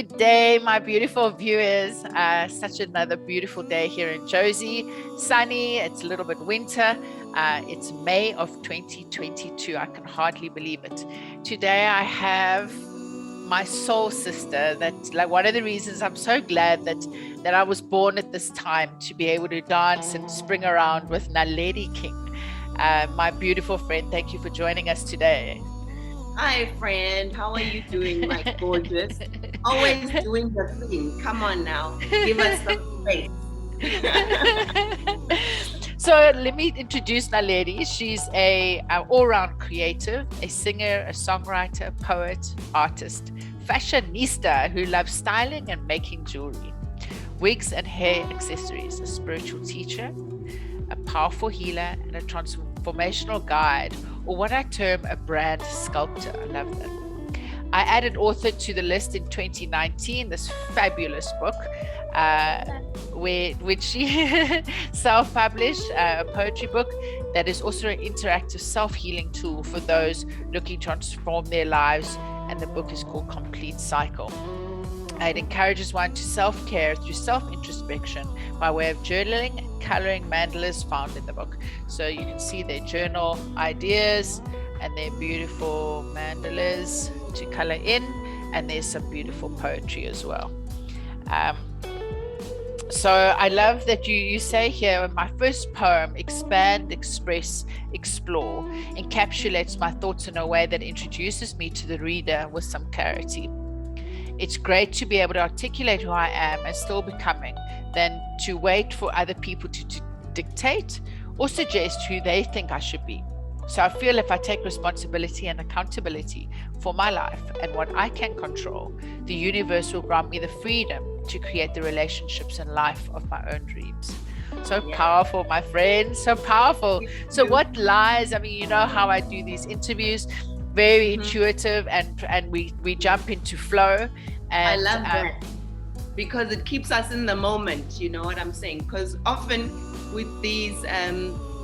Good day, my beautiful viewers. Such another beautiful day here in Josie. Sunny, it's a little bit winter. It's May of 2022. I can hardly believe it. Today I have my soul sister. That, like, one of the reasons I'm so glad that I was born at this time, to be able to dance and spring around with Naledi King. My beautiful friend, thank you for joining us today. Hi, friend. How are you doing, my gorgeous? Always doing the thing. Come on now. Give us some space. So let me introduce Naledi. She's a all-round creative, a singer, a songwriter, poet, artist, fashionista who loves styling and making jewelry, wigs and hair accessories, a spiritual teacher, a powerful healer, and a transformational guide, or what I term a brand sculptor. I love that. I added author to the list in 2019, this fabulous book, which she self-published, a poetry book that is also an interactive self-healing tool for those looking to transform their lives, and the book is called Complete Cycle. It encourages one to self-care through self-introspection by way of journaling and coloring mandalas found in the book. So you can see their journal ideas and their beautiful mandalas to color in, and there's some beautiful poetry as well. So I love that you say here, my first poem, expand, express, explore, encapsulates my thoughts in a way that introduces me to the reader with some clarity. It's great to be able to articulate who I am and still becoming than to wait for other people to dictate or suggest who they think I should be. So I feel if I take responsibility and accountability for my life and what I can control, the universe will grant me the freedom to create the relationships and life of my own dreams. So powerful, my friend, so powerful. So what lies, I mean, you know how I do these interviews, very intuitive, and we jump into flow. And I love that, because it keeps us in the moment. You know what I'm saying? Because often with these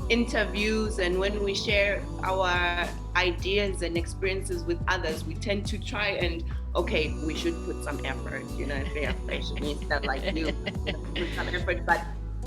interviews and when we share our ideas and experiences with others, we tend to try and, okay, we should put some effort, you know, if they're fashionista like you, put some effort. But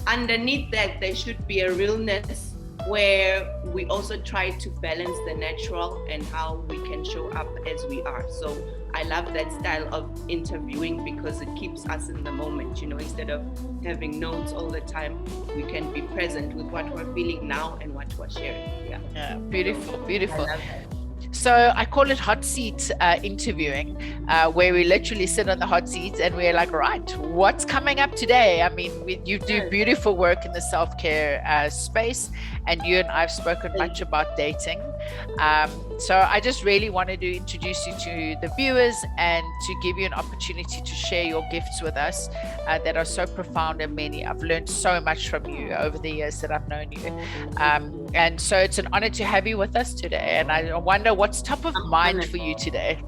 underneath that, there should be a realness where we also try to balance the natural and how we can show up as we are. So I love that style of interviewing because it keeps us in the moment, you know, instead of having notes all the time, we can be present with what we're feeling now and what we're sharing. Yeah, beautiful, beautiful. I love that. So I call it hot seat interviewing, where we literally sit on the hot seats and we're like, right, what's coming up today? I mean, you do beautiful work in the self-care space, and you and I've spoken much about dating. So I just really wanted to introduce you to the viewers and to give you an opportunity to share your gifts with us that are so profound and many. I've learned so much from you over the years that I've known you. And so it's an honor to have you with us today. And I wonder what's top of mind for you today.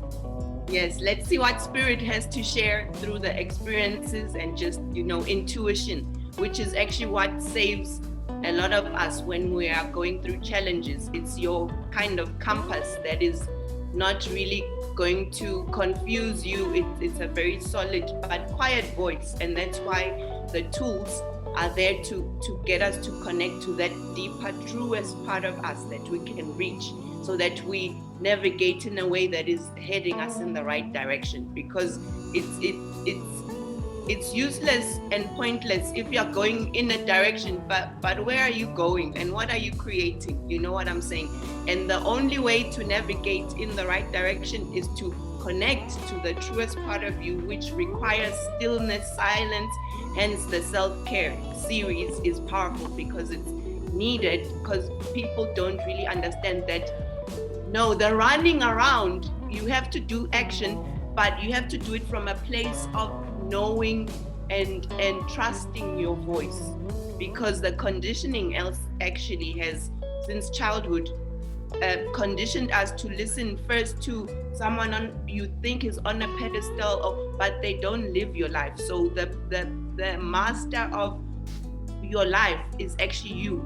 Yes, let's see what spirit has to share through the experiences and just, you know, intuition, which is actually what saves a lot of us when we are going through challenges. It's your kind of compass that is not really going to confuse you. It's a very solid but quiet voice, and that's why the tools are there to get us to connect to that deeper, truest part of us that we can reach, so that we navigate in a way that is heading us in the right direction. Because it's useless and pointless if you're going in a direction, but where are you going and what are you creating? You know what I'm saying? And the only way to navigate in the right direction is to connect to the truest part of you, which requires stillness, silence. Hence the self-care series is powerful because it's needed, because people don't really understand that, no, the running around, you have to do action, but you have to do it from a place of knowing and trusting your voice, because the conditioning else actually has, since childhood, conditioned us to listen first to someone you think is on a pedestal, but they don't live your life. So the master of your life is actually you.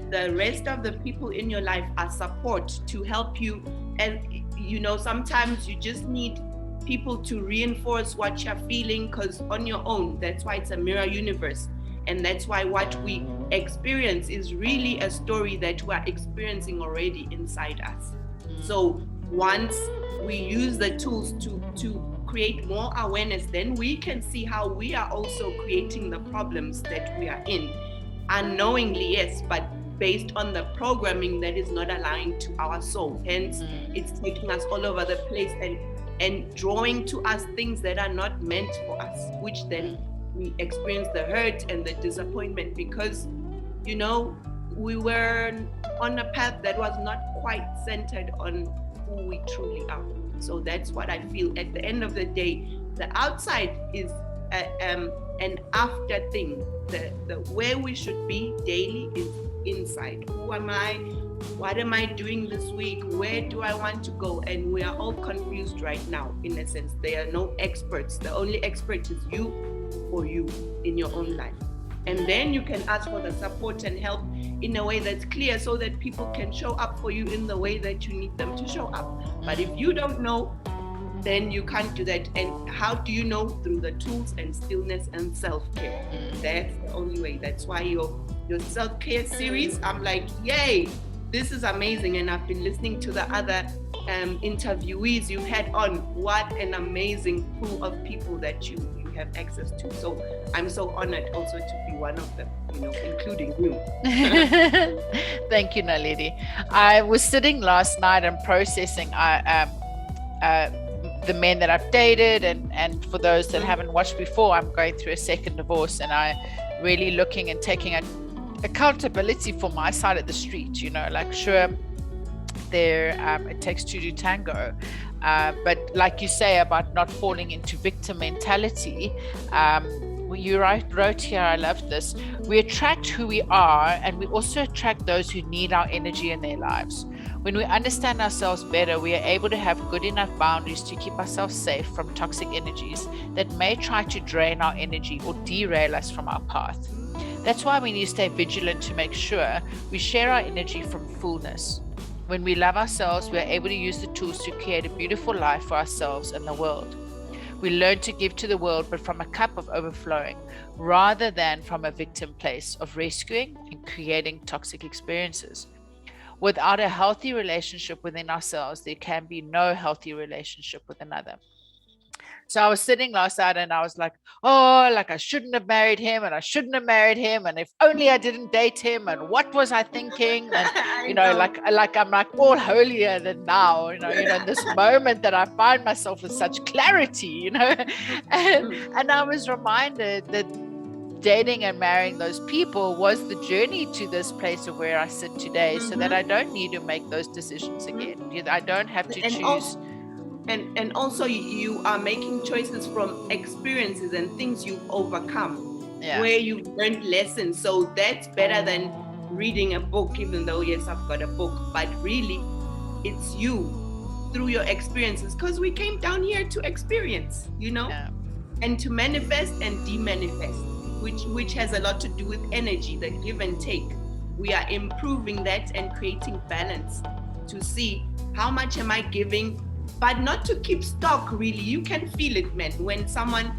The rest of the people in your life are support to help you. And you know, sometimes you just need people to reinforce what you're feeling, because on your own, that's why it's a mirror universe. And that's why what we experience is really a story that we're experiencing already inside us. So once we use the tools to create more awareness, then we can see how we are also creating the problems that we are in. Unknowingly, yes, but based on the programming that is not aligned to our soul. Hence, it's taking us all over the place and drawing to us things that are not meant for us, which then we experience the hurt and the disappointment because, you know, we were on a path that was not quite centered on who we truly are. So that's what I feel. At the end of the day, the outside is an after thing. The where we should be daily is inside. Who am I? What am I doing this week? Where do I want to go? And we are all confused right now, in a sense. There are no experts. The only expert is you or you in your own life. And then you can ask for the support and help in a way that's clear so that people can show up for you in the way that you need them to show up. But if you don't know, then you can't do that. And how do you know? Through the tools and stillness and self-care. That's the only way. That's why your self-care series, I'm like, yay, this is amazing. And I've been listening to the other interviewees you had on. What an amazing pool of people that you have access to. So I'm so honored also to be one of them, you know, including you. Thank you, Naledi. I was sitting last night and processing the men that I've dated, and for those that haven't watched before, I'm going through a second divorce, and I really looking and taking accountability for my side of the street, you know, like sure there it takes two to tango, but like you say about not falling into victim mentality, you wrote here, I love this, we attract who we are, and we also attract those who need our energy in their lives. When we understand ourselves better, we are able to have good enough boundaries to keep ourselves safe from toxic energies that may try to drain our energy or derail us from our path. That's why we need to stay vigilant to make sure we share our energy from fullness. When we love ourselves, we are able to use the tools to create a beautiful life for ourselves and the world. We learn to give to the world, but from a cup of overflowing, rather than from a victim place of rescuing and creating toxic experiences. Without a healthy relationship within ourselves, there can be no healthy relationship with another. So I was sitting last night and I was like, oh, like I shouldn't have married him, and I shouldn't have married him, and if only I didn't date him, and what was I thinking? And you know, like I'm like all holier than now, you know, in this moment that I find myself with such clarity, you know. And I was reminded that dating and marrying those people was the journey to this place of where I sit today, so that I don't need to make those decisions again. I don't have to choose. And also you are making choices from experiences and things you've overcome, where you've learned lessons. So that's better than reading a book, even though, yes, I've got a book, but really it's you through your experiences, because we came down here to experience, you know, and to manifest and de-manifest, which has a lot to do with energy, the give and take. We are improving that and creating balance to see how much am I giving, but not to keep stock, really. You can feel it, man, when someone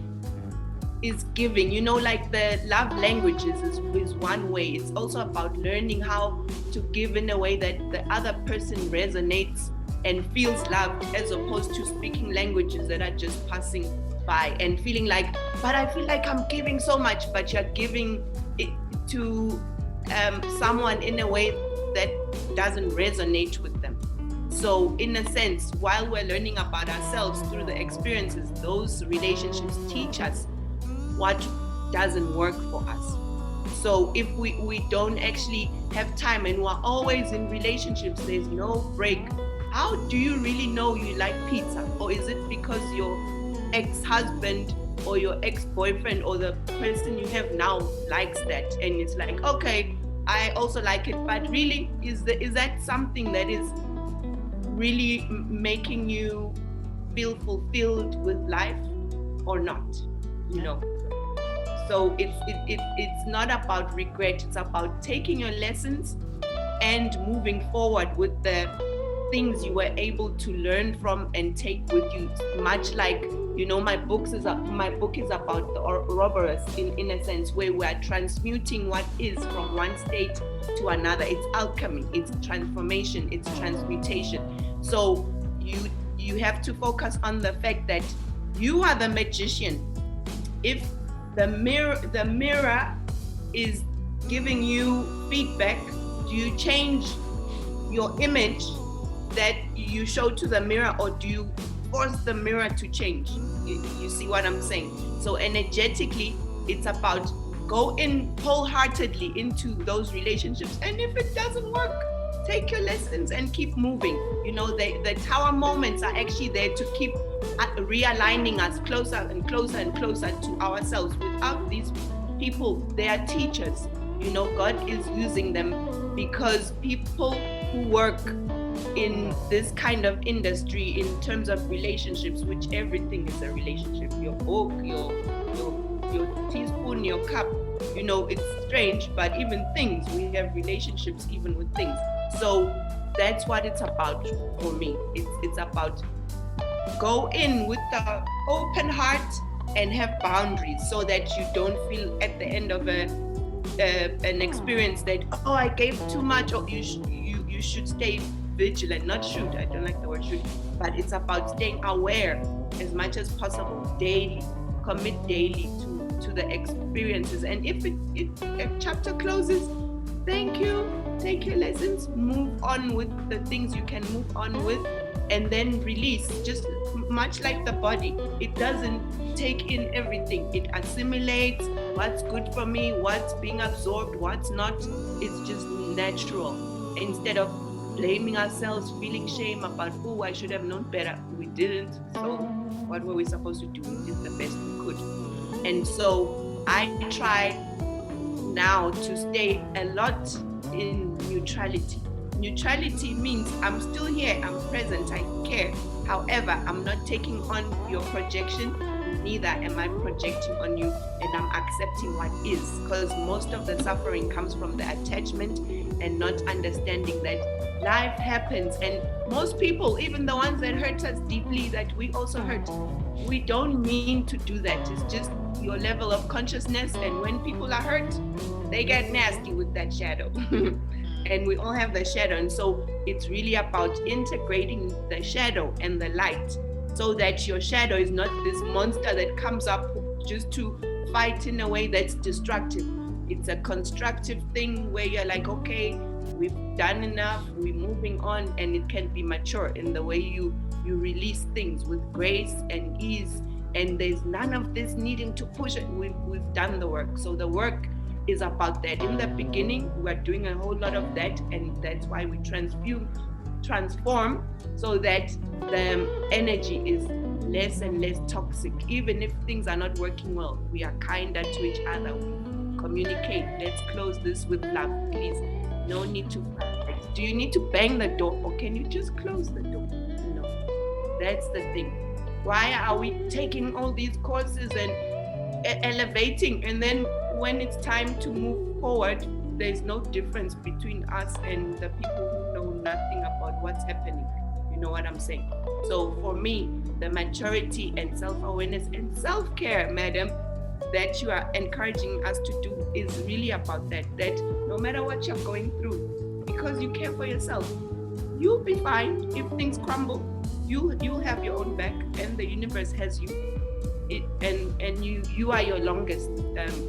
is giving, you know, like the love languages is one way. It's also about learning how to give in a way that the other person resonates and feels loved, as opposed to speaking languages that are just passing by and feeling like, but I feel like I'm giving so much, but you're giving it to someone in a way that doesn't resonate with them. So in a sense, while we're learning about ourselves through the experiences, those relationships teach us what doesn't work for us. So if we don't actually have time and we're always in relationships, there's no break, how do you really know you like pizza? Or is it because your ex-husband or your ex-boyfriend or the person you have now likes that, and it's like, okay, I also like it, but really is that something that is really making you feel fulfilled with life or not, you know? So it's not about regret, it's about taking your lessons and moving forward with the things you were able to learn from and take with you, much like, you know, my book is about the Ouroboros in a sense, where we are transmuting what is from one state to another. It's alchemy, it's transformation, it's transmutation. So you have to focus on the fact that you are the magician. If the mirror is giving you feedback, do you change your image that you show to the mirror, or do you force the mirror to change? You see what I'm saying? So energetically, it's about go in wholeheartedly into those relationships, and if it doesn't work, take your lessons and keep moving. You know, the tower moments are actually there to keep realigning us closer and closer and closer to ourselves. Without these people, they are teachers. You know, God is using them, because people who work in this kind of industry in terms of relationships, which everything is a relationship, your book, your teaspoon, your cup, you know, it's strange, but even things, we have relationships even with things. So that's what it's about for me. It's about go in with the open heart and have boundaries, so that you don't feel at the end of an experience that, oh, I gave too much, or you should stay vigilant. Not should, I don't like the word should, but it's about staying aware as much as possible daily. Commit daily to the experiences, and if a chapter closes, thank you, take your lessons, move on with the things you can move on with, and then release. Just much like the body, it doesn't take in everything, it assimilates what's good for me, what's being absorbed, what's not. It's just natural. Instead of blaming ourselves, feeling shame about, oh, I should have known better, we didn't, so what were we supposed to do? We did the best we could. And so I try now to stay a lot in neutrality. Neutrality means I'm still here, I'm present, I care. However, I'm not taking on your projection, neither am I projecting on you, and I'm accepting what is, because most of the suffering comes from the attachment and not understanding that life happens, and most people, even the ones that hurt us deeply, that we also hurt, we don't mean to do that. It's just your level of consciousness, and when people are hurt, they get nasty with that shadow. And we all have the shadow, and so it's really about integrating the shadow and the light, so that your shadow is not this monster that comes up just to fight in a way that's destructive. It's a constructive thing where you're like, okay, we've done enough, we're moving on, and it can be mature in the way you release things with grace and ease, and there's none of this needing to push it. We've done the work. So the work is about that. In the beginning, we're doing a whole lot of that, and that's why we transform, so that the energy is less and less toxic. Even if things are not working well, we are kinder to each other. We communicate. Let's close this with love, please. No need to fight. Do you need to bang the door, or can you just close the door? No, that's the thing. Why are we taking all these courses and elevating, and then when it's time to move forward, there's no difference between us and the people who know nothing about what's happening? You know what I'm saying? So for me, the maturity and self-awareness and self-care, madam, that you are encouraging us to do is really about that no matter what you're going through, because you care for yourself, you'll be fine. If things crumble, you'll have your own back, and the universe has you. And you are your longest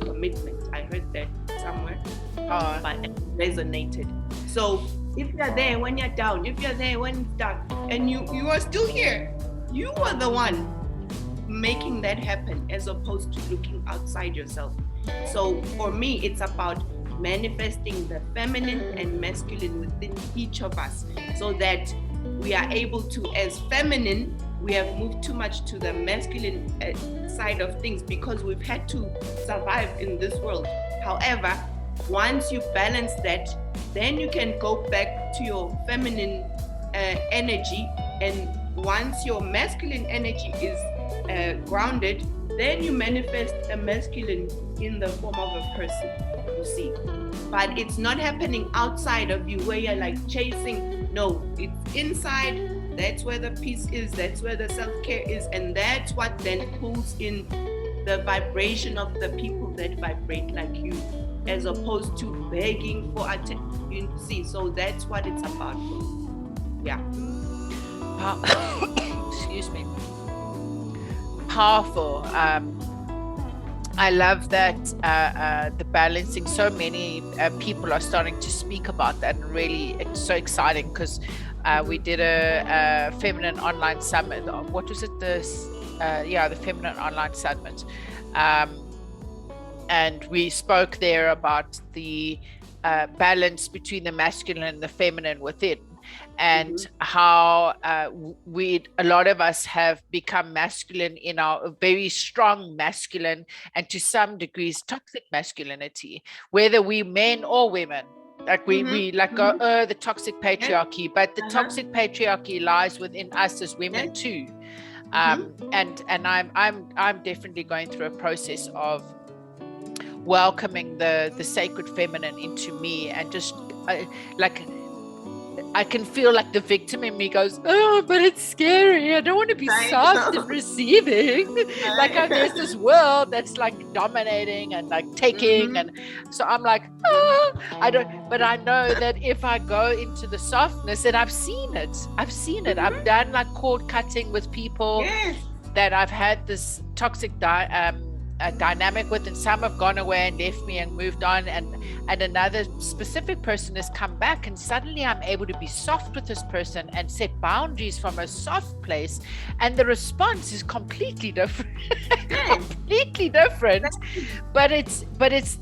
commitment. I heard that somewhere, but it resonated. So if you're there when you're down, if you're there when it's dark, and you are still here, you are the one making that happen, as opposed to looking outside yourself. So for me, it's about manifesting the feminine and masculine within each of us, so that we are able to, as feminine, we have moved too much to the masculine side of things because we've had to survive in this world. However, once you balance that, then you can go back to your feminine energy, and once your masculine energy is grounded, then you manifest a masculine in the form of a person, you see. But it's not happening outside of you, where you're like chasing No, it's inside. That's where the peace is. That's where the self-care is. And that's what then pulls in the vibration of the people that vibrate like you, as opposed to begging for attention. You see, so that's what it's about. Yeah. Excuse me. Powerful. I love that the balancing. So many people are starting to speak about that, and really it's so exciting because we did a feminine online summit. What was it? The feminine online summit, and we spoke there about the balance between the masculine and the feminine within. And how a lot of us have become masculine in our very strong masculine, and to some degrees toxic masculinity, whether we men or women. Like we like go, the toxic patriarchy, but the toxic patriarchy lies within us as women too. And I'm definitely going through a process of welcoming the sacred feminine into me, and just like I can feel like the victim in me goes, oh, but it's scary. I don't want to be soft and receiving. Like there's this world that's like dominating and like taking. And so I'm like, but I know that if I go into the softness, and I've seen it. I've done like cord cutting with people that I've had this toxic dynamic with, and some have gone away and left me and moved on, and another specific person has come back, and suddenly I'm able to be soft with this person and set boundaries from a soft place, and the response is completely different. But it's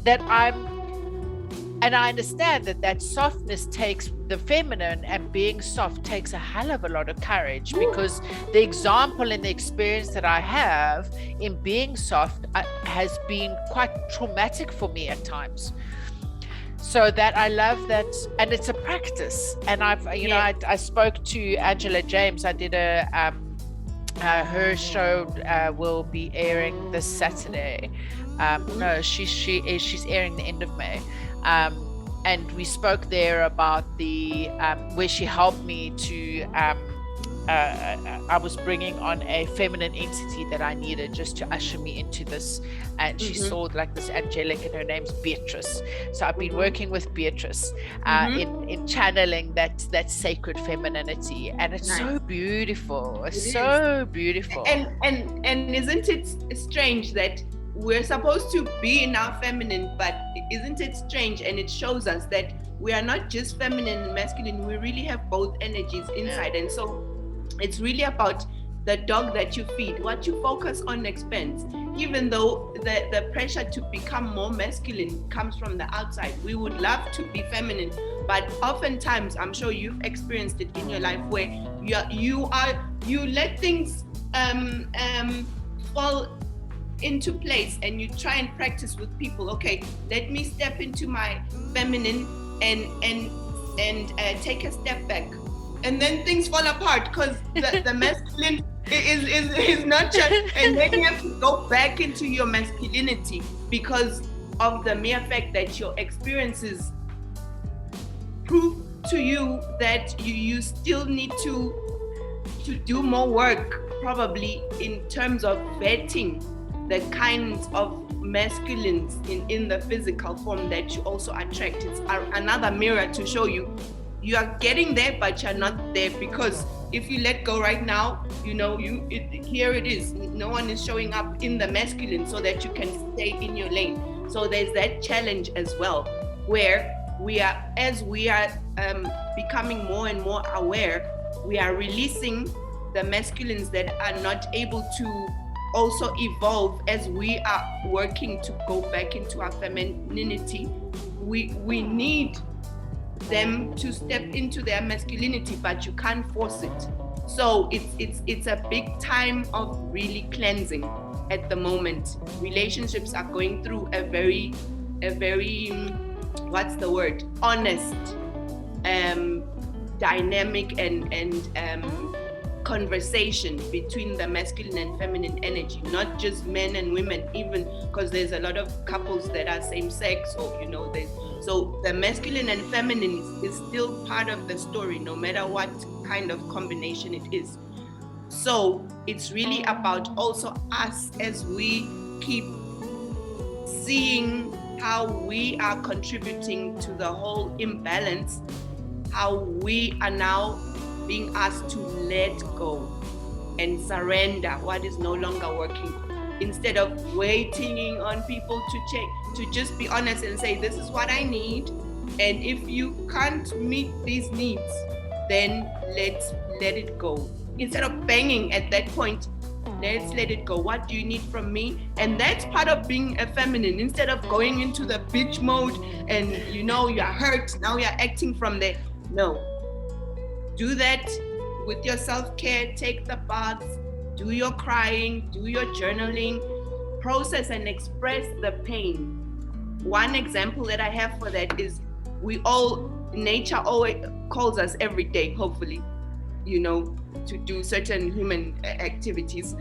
that and I understand that softness takes the feminine, and being soft takes a hell of a lot of courage, because the example and the experience that I have in being soft has been quite traumatic for me at times. So that I love that, and it's a practice. And I spoke to Angela James. I did her show will be airing this Saturday. No, she's airing the end of May. And we spoke there about the where she helped me to I was bringing on a feminine entity that I needed just to usher me into this, and she saw like this angelic, and her name's Beatrice. So I've been working with Beatrice in channeling that sacred femininity, and it's so beautiful. It's so beautiful. And isn't it strange that we're supposed to be in our feminine, but isn't it strange? And it shows us that we are not just feminine and masculine, we really have both energies inside. And so it's really about the dog that you feed. What you focus on expands. Even though the pressure to become more masculine comes from the outside, we would love to be feminine, but oftentimes, I'm sure you've experienced it in your life, where you let things fall into place, and you try and practice with people. Okay, let me step into my feminine and take a step back, and then things fall apart because the masculine is not just, and then you have to go back into your masculinity because of the mere fact that your experiences prove to you that you still need to do more work, probably in terms of vetting the kinds of masculines in the physical form that you also attract. It's another mirror to show you are getting there, but you're not there, because if you let go right now, here it is. No one is showing up in the masculine so that you can stay in your lane. So there's that challenge as well, where as we are becoming more and more aware, we are releasing the masculines that are not able to also evolve as we are working to go back into our femininity. We need them to step into their masculinity, but you can't force it. So it's a big time of really cleansing at the moment. Relationships are going through a very what's the word, honest dynamic and conversation between the masculine and feminine energy, not just men and women, even because there's a lot of couples that are same sex, or there's So the masculine and feminine is still part of the story, no matter what kind of combination it is. So it's really about also us, as we keep seeing how we are contributing to the whole imbalance, how we are now being asked to let go and surrender what is no longer working, instead of waiting on people to change, to just be honest and say, this is what I need, and if you can't meet these needs, then let's let it go. Instead of banging at that point, let's let it go. What do you need from me? And that's part of being a feminine. Instead of going into the bitch mode and you are hurt, now you're acting from there. No. Do that with your self-care. Take the baths, do your crying, do your journaling, process and express the pain. One example that I have for that is nature always calls us every day, hopefully, to do certain human activities.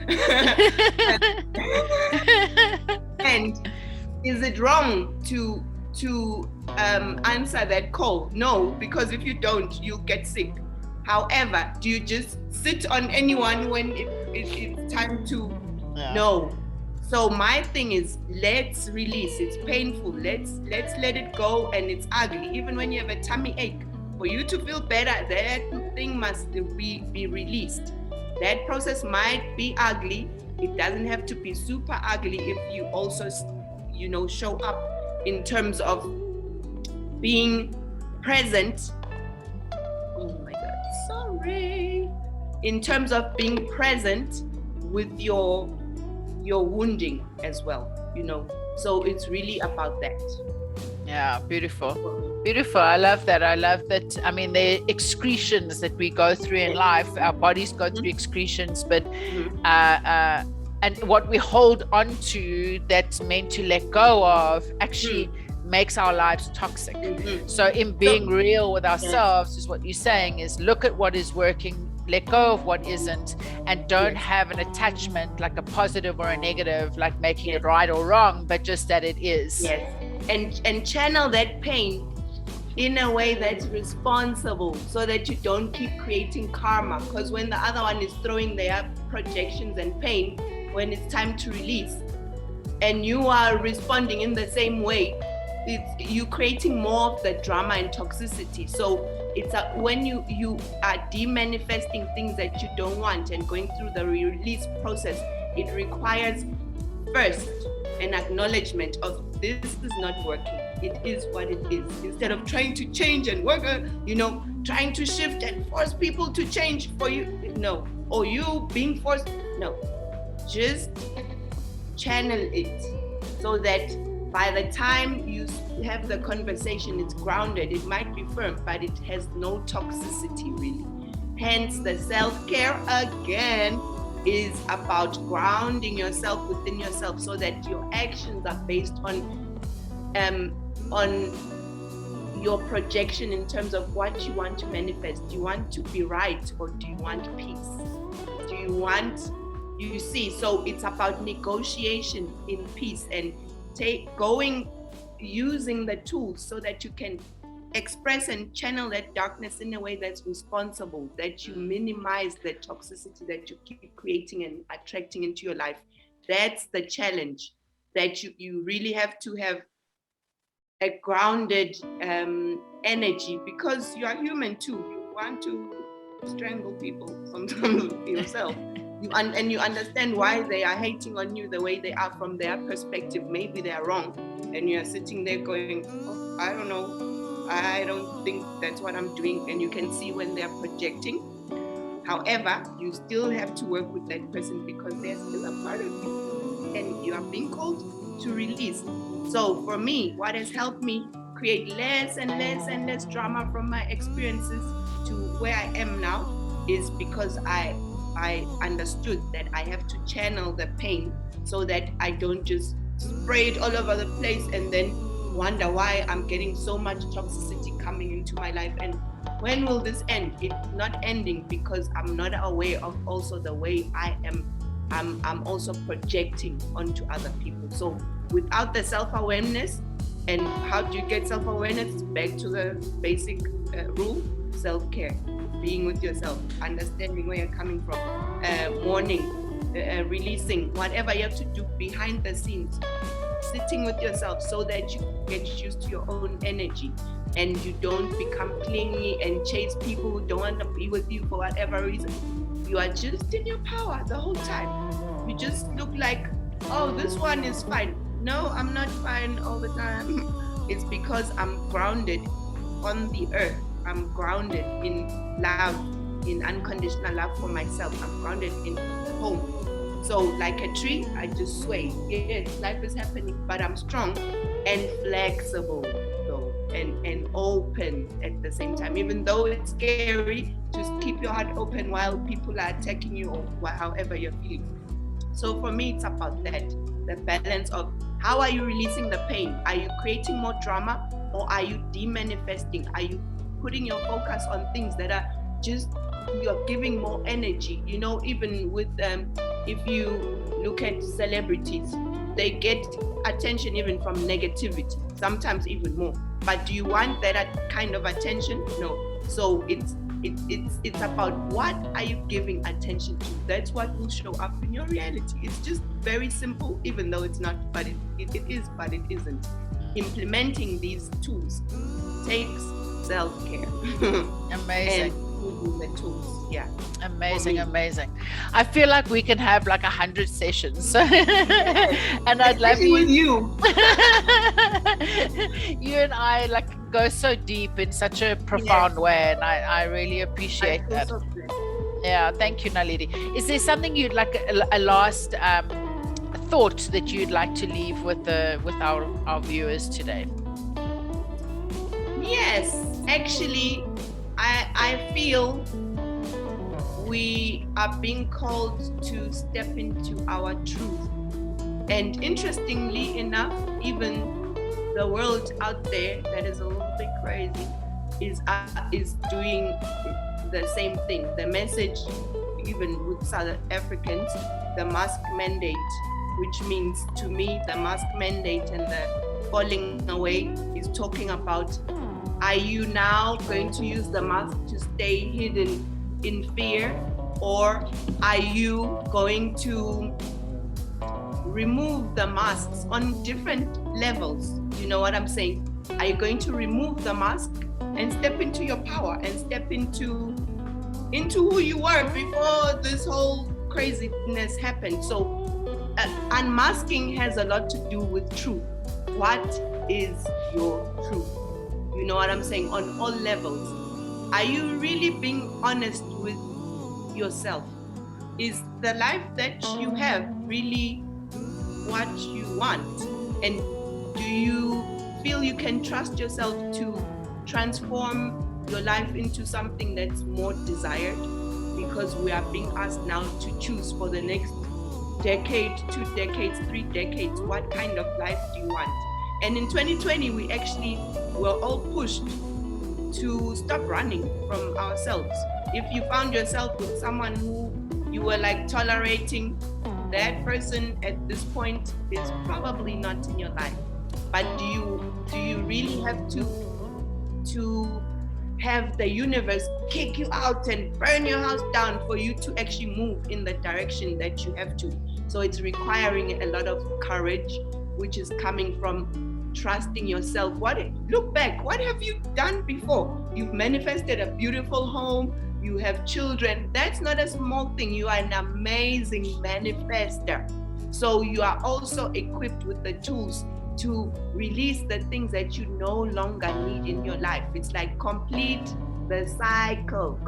And is it wrong to answer that call? No, because if you don't, you'll get sick. However, do you just sit on anyone when it's time to? Yeah. No. So my thing is, let's release. It's painful. Let's let it go, and it's ugly. Even when you have a tummy ache, for you to feel better, that thing must be released. That process might be ugly. It doesn't have to be super ugly if you also, show up in terms of being present. Oh my God, sorry. In terms of being present with your wounding as well, So it's really about that. Yeah, beautiful. Beautiful. I love that. I mean, the excretions that we go through in life, our bodies go through excretions, but and what we hold on to that's meant to let go of actually makes our lives toxic. So in being real with ourselves, is what you're saying, is look at what is working, let go of what isn't, and don't have an attachment, like a positive or a negative, like making it right or wrong, but just that it is. Yes. And channel that pain in a way that's responsible, so that you don't keep creating karma. Because when the other one is throwing their projections and pain, when it's time to release, and you are responding in the same way, you creating more of the drama and toxicity. So it's when you are demanifesting things that you don't want and going through the release process, it requires first an acknowledgement of, this is not working. It is what it is. Instead of trying to change and work, trying to shift and force people to change for you. No. Or you being forced. No. Just channel it, so that by the time you have the conversation, it's grounded. It might be firm, but it has no toxicity really. Hence, the self-care again is about grounding yourself within yourself, so that your actions are based on your projection in terms of what you want to manifest. Do you want to be right, or do you want peace? Do you want, you see, so it's about negotiation in peace, and using the tools so that you can express and channel that darkness in a way that's responsible, that you minimize the toxicity that you keep creating and attracting into your life. That's the challenge, that you really have to have a grounded energy, because you are human too. You want to strangle people sometimes yourself. And you understand why they are hating on you the way they are from their perspective. Maybe they are wrong, and you are sitting there going, oh, I don't know, I don't think that's what I'm doing. And you can see when they're projecting. However, you still have to work with that person, because they're still a part of you, and you are being called to release. So for me, what has helped me create less and less and less drama from my experiences to where I am now is because I understood that I have to channel the pain, so that I don't just spray it all over the place and then wonder why I'm getting so much toxicity coming into my life. And when will this end? It's not ending, because I'm not aware of also the way I'm also projecting onto other people. So without the self-awareness, And how do you get self-awareness? Back to the basic rule: self-care, being with yourself, understanding where you're coming from, mourning, releasing whatever you have to do behind the scenes, sitting with yourself so that you get used to your own energy and you don't become clingy and chase people who don't want to be with you for whatever reason. You are just in your power the whole time. You just look like, oh, this one is fine. No, I'm not fine all the time. It's because I'm grounded on the earth. I'm grounded in love, in unconditional love for myself. I'm grounded in home. So like a tree, I just sway. Yes, life is happening, but I'm strong and flexible though, and open at the same time. Even though it's scary, just keep your heart open while people are attacking you or however you're feeling. So for me, it's about that, the balance of how are you releasing the pain? Are you creating more drama, or are you demanifesting? Are you putting your focus on things that are just, you're giving more energy? You know, even with if you look at celebrities, they get attention even from negativity, sometimes even more. But do you want that kind of attention? No. So it's about what are you giving attention to. That's what will show up in your reality. It's just very simple, even though it's not, but it is, but it isn't. Implementing these tools takes self-care. Amazing. And the tools. Yeah. Amazing. I feel like we can have like 100 sessions. And I'd love you with you. You and I like go so deep in such a profound way, and I really appreciate that. So yeah, thank you, Naledi. Is there something you'd like, a last thought that you'd like to leave with our viewers today? Yes, actually, I feel we are being called to step into our truth. And interestingly enough, even the world out there that is a little bit crazy is doing the same thing. The message, even with South Africans, the mask mandate, which means to me the mask mandate and the falling away is talking about, are you now going to use the mask to stay hidden in fear, or are you going to remove the masks on different levels? You know what I'm saying? Are you going to remove the mask and step into your power and step into who you were before this whole craziness happened? So unmasking has a lot to do with truth. What is your truth? You know what I'm saying? On all levels. Are you really being honest with yourself? Is the life that you have really what you want? And do you feel you can trust yourself to transform your life into something that's more desired? Because we are being asked now to choose for the next decade, 2 decades, 3 decades. What kind of life do you want? And in 2020, we actually were all pushed to stop running from ourselves. If you found yourself with someone who you were like tolerating, that person at this point is probably not in your life. But do you really have to have the universe kick you out and burn your house down for you to actually move in the direction that you have to? So it's requiring a lot of courage, which is coming from trusting yourself. Look back, what have you done before? You've manifested a beautiful home, you have children. That's not a small thing. You are an amazing manifester. So you are also equipped with the tools to release the things that you no longer need in your life. It's like complete the cycle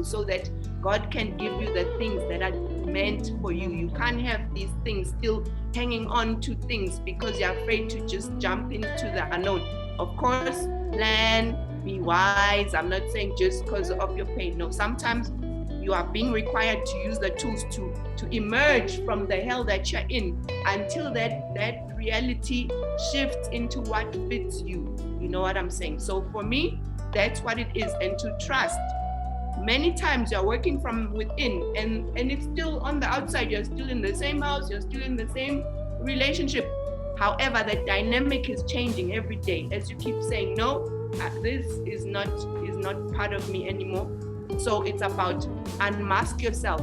so that God can give you the things that are meant for you. You can't have these things still hanging on to things because you're afraid to just jump into the unknown. Of course, plan, be wise. I'm not saying just because of your pain. No, sometimes you are being required to use the tools to emerge from the hell that you're in until that reality shifts into what fits you. You know what I'm saying? So for me, that's what it is. And to trust. Many times you're working from within and it's still on the outside. You're still in the same house. You're still in the same relationship. However, the dynamic is changing every day as you keep saying, no, this is not part of me anymore. So it's about unmask yourself.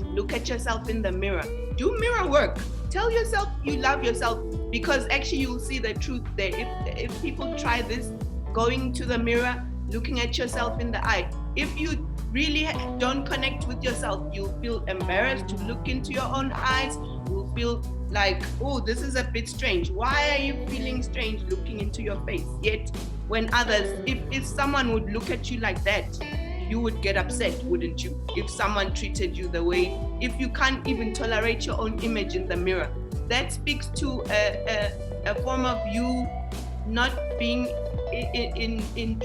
Look at yourself in the mirror. Do mirror work. Tell yourself you love yourself, because actually you'll see the truth there. If people try this, going to the mirror, looking at yourself in the eye, if you really don't connect with yourself, you'll feel embarrassed to look into your own eyes. You'll feel like, oh, this is a bit strange. Why are you feeling strange looking into your face? Yet when others, if someone would look at you like that, you would get upset, wouldn't you? If someone treated you the way, if you can't even tolerate your own image in the mirror, that speaks to a form of you not being in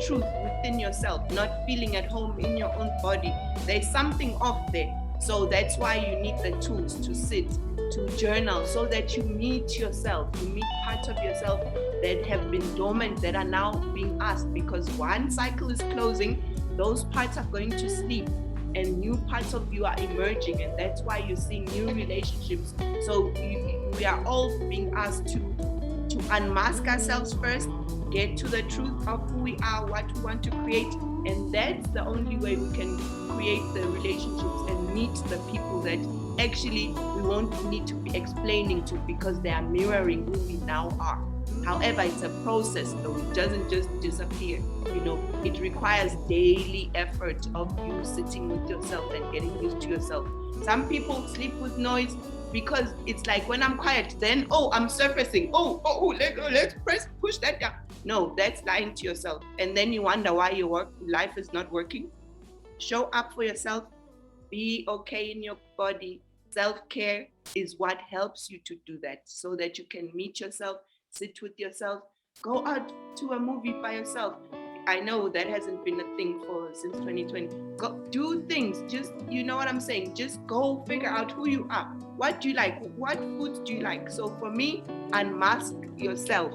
truth within yourself, not feeling at home in your own body. There's something off there. So that's why you need the tools to sit, to journal, so that you meet yourself, you meet parts of yourself that have been dormant, that are now being asked, because one cycle is closing, those parts are going to sleep and new parts of you are emerging, and that's why you're seeing new relationships. So we are all being asked to unmask ourselves first, get to the truth of who we are, what we want to create, and that's the only way we can create the relationships and meet the people that actually we won't need to be explaining to, because they are mirroring who we now are. However, it's a process though, it doesn't just disappear. It requires daily effort of you sitting with yourself and getting used to yourself. Some people sleep with noise because it's like, when I'm quiet, then, I'm surfacing. Let's push that down. No, that's lying to yourself. And then you wonder why your life is not working. Show up for yourself. Be okay in your body. Self-care is what helps you to do that, so that you can meet yourself, sit with yourself, go out to a movie by yourself. I know that hasn't been a thing since 2020. Go do things. Just, you know what I'm saying? Just go figure out who you are. What do you like? What foods do you like? So for me, unmask yourself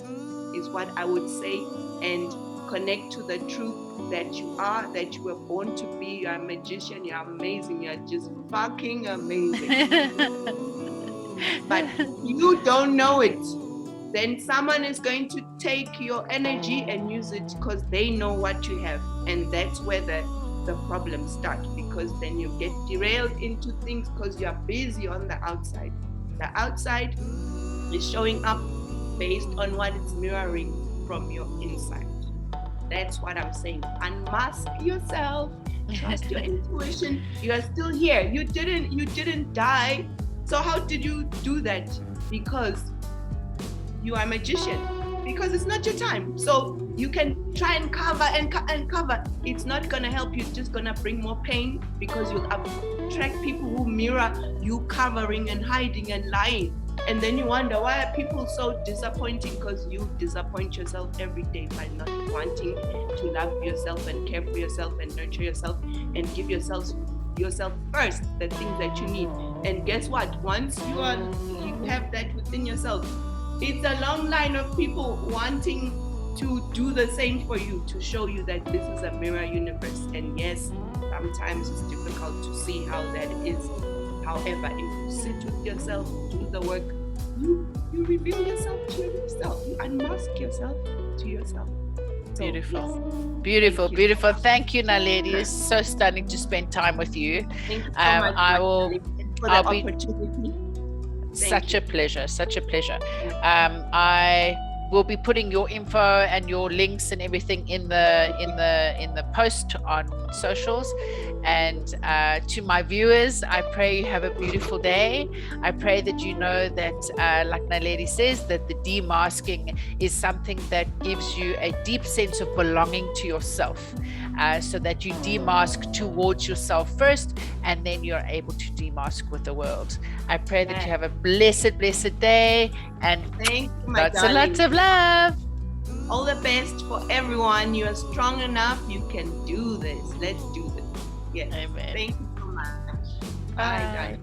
is what I would say, and connect to the truth that you are, that you were born to be. You're a magician. You're amazing. You're just fucking amazing. But you don't know it. Then someone is going to take your energy and use it because they know what you have. And that's where the problems start, because then you get derailed into things because you're busy on the outside. The outside is showing up based on what it's mirroring from your inside. That's what I'm saying. Unmask yourself. Trust your intuition. You are still here. You didn't die. So how did you do that? Because you are a magician, because it's not your time. So you can try and cover and cover. It's not going to help you. It's just going to bring more pain, because you'll attract people who mirror you covering and hiding and lying. And then you wonder, why are people so disappointing? Because you disappoint yourself every day by not wanting to love yourself and care for yourself and nurture yourself and give yourself first the things that you need. And guess what? Once you have that within yourself, it's a long line of people wanting to do the same for you, to show you that this is a mirror universe. And yes, sometimes it's difficult to see how that is. However, if you sit with yourself, do the work, you reveal yourself to yourself. You unmask yourself to yourself. So, Beautiful. Beautiful. Thank you, Naledi. It's so stunning to spend time with you. Thank you so much for the opportunity. Such a pleasure. I will be putting your info and your links and everything in the post on socials. And to my viewers, I pray you have a beautiful day. I pray that you know that, like Naledi says, that the demasking is something that gives you a deep sense of belonging to yourself, so that you demask towards yourself first, and then you're able to demask with the world. I pray that you have a blessed day, and thank you, my lots of love. All the best for everyone. You are strong enough. You can do this. Let's do this. Yes. Amen. Thank you so much. Bye.